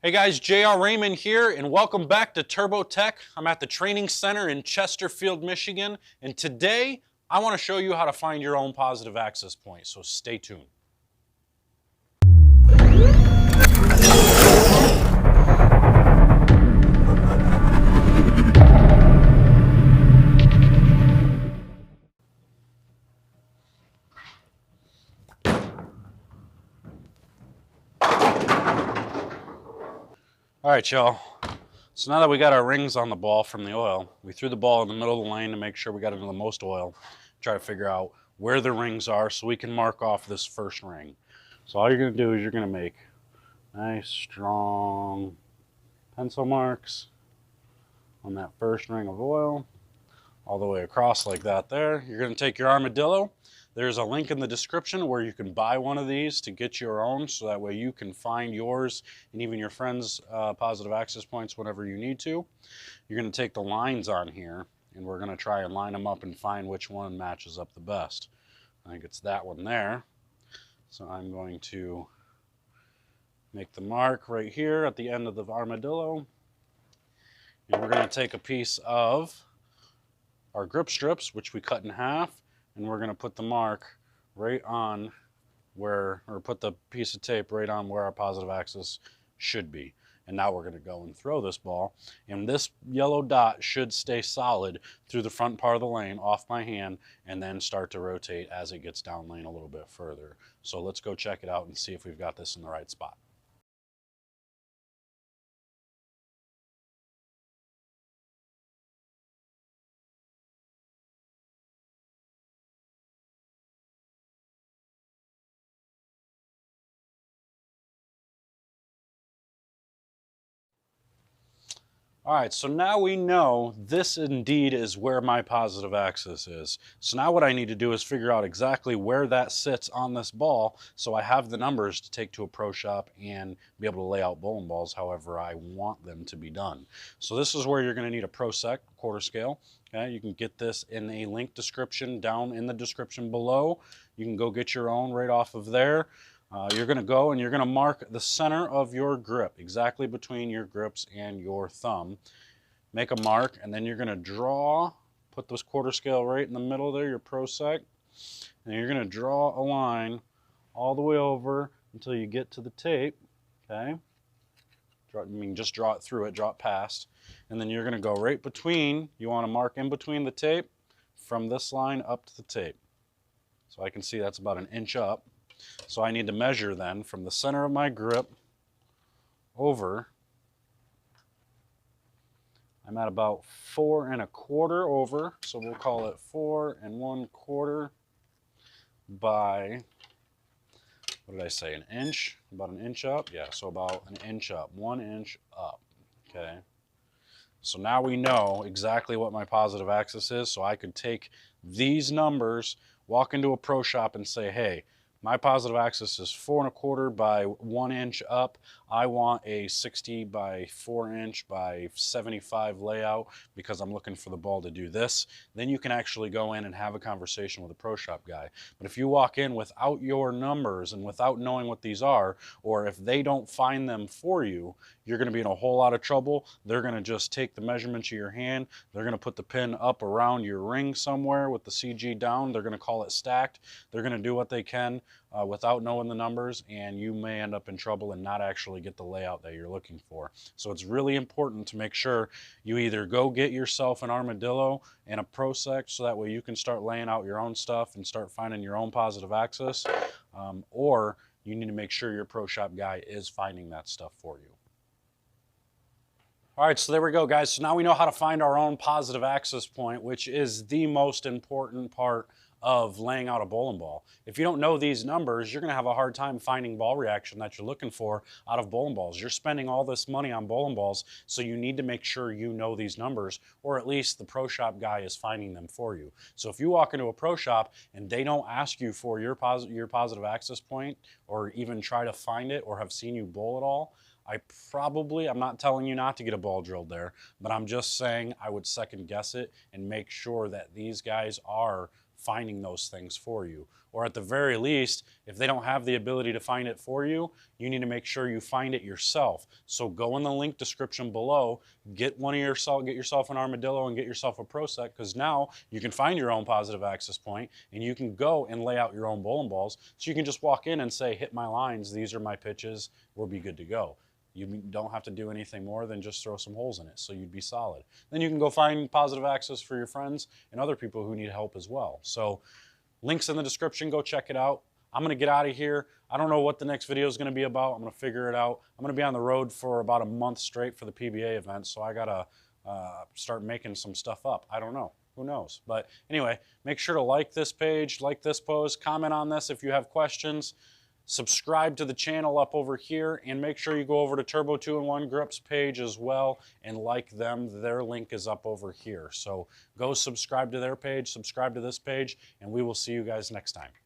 Hey guys, JR Raymond here, and welcome back to Turbo Tech. I'm at the training center in Chesterfield, Michigan, and today I want to show you how to find your own positive access point, so stay tuned. All right, y'all. So now that we got our rings on the ball from the oil, we threw the ball in the middle of the lane to make sure we got into the most oil. Try to figure out where the rings are so we can mark off this first ring. So all you're going to do is you're going to make nice, strong pencil marks on that first ring of oil, all the way across like that there. You're going to take your armadillo. There's a link in the description where you can buy one of these to get your own, so that way you can find yours and even your friends' positive access points whenever you need to. You're going to take the lines on here, and we're going to try and line them up and find which one matches up the best. I think it's that one there. So I'm going to make the mark right here at the end of the armadillo. And we're going to take a piece of our grip strips, which we cut in half, and we're going to put the mark right on where, or put the piece of tape right on where our positive axis should be. And now we're going to go and throw this ball, and this yellow dot should stay solid through the front part of the lane off my hand, and then start to rotate as it gets down lane a little bit further. So let's go check it out and see if we've got this in the right spot. All right, so now we know this indeed is where my positive axis is. So now what I need to do is figure out exactly where that sits on this ball, so I have the numbers to take to a pro shop and be able to lay out bowling balls however I want them to be done. So this is where you're going to need a Pro Sec quarter scale. Okay, you can get this in a link description down in the description below. You can go get your own right off of there. You're going to go and you're going to mark the center of your grip, exactly between your grips and your thumb. Make a mark, and then you're going to draw, put this quarter scale right in the middle there, your Pro Sec, and you're going to draw a line all the way over until you get to the tape, okay? Just draw it through it, draw it past, and then you're going to go right between, you want to mark in between the tape from this line up to the tape. So I can see that's about an inch up. So I need to measure then from the center of my grip over. I'm at about 4 1/4 over, so we'll call it 4 1/4 by, what did I say, an inch? About an inch up? Yeah, so about an inch up, 1 inch up, okay? So now we know exactly what my positive axis is, so I could take these numbers, walk into a pro shop and say, hey, my positive axis is 4 1/4 by 1 inch up. I want a 60 by 4 inch by 75 layout because I'm looking for the ball to do this. Then you can actually go in and have a conversation with a pro shop guy. But if you walk in without your numbers and without knowing what these are, or if they don't find them for you, you're going to be in a whole lot of trouble. They're going to just take the measurements of your hand. They're going to put the pin up around your ring somewhere with the CG down. They're going to call it stacked. They're going to do what they can without knowing the numbers, and you may end up in trouble and not actually get the layout that you're looking for. So it's really important to make sure you either go get yourself an armadillo and a Pro Sec, so that way you can start laying out your own stuff and start finding your own positive axis, or you need to make sure your pro shop guy is finding that stuff for you. All right, so there we go, guys. So now we know how to find our own positive access point, which is the most important part of laying out a bowling ball. If you don't know these numbers, you're going to have a hard time finding ball reaction that you're looking for out of bowling balls. You're spending all this money on bowling balls, so you need to make sure you know these numbers, or at least the pro shop guy is finding them for you. So if you walk into a pro shop and they don't ask you for your positive access point, or even try to find it, or have seen you bowl at all, I'm not telling you not to get a ball drilled there, but I'm just saying I would second guess it and make sure that these guys are finding those things for you. Or at the very least, if they don't have the ability to find it for you, you need to make sure you find it yourself. So go in the link description below, get yourself an armadillo and get yourself a pro set, because now you can find your own positive access point and you can go and lay out your own bowling balls. So you can just walk in and say, hit my lines, these are my pitches, we'll be good to go. You don't have to do anything more than just throw some holes in it, so you'd be solid. Then you can go find positive access for your friends and other people who need help as well. So links in the description, go check it out. I'm gonna get out of here. I don't know what the next video is gonna be about. I'm gonna figure it out. I'm gonna be on the road for about a month straight for the PBA event, so I gotta start making some stuff up. I don't know, who knows? But anyway, make sure to like this page, like this post, comment on this if you have questions. Subscribe to the channel up over here, and make sure you go over to Turbo 2-in-1 Grip's page as well and like them. Their link is up over here. So go subscribe to their page, subscribe to this page, and we will see you guys next time.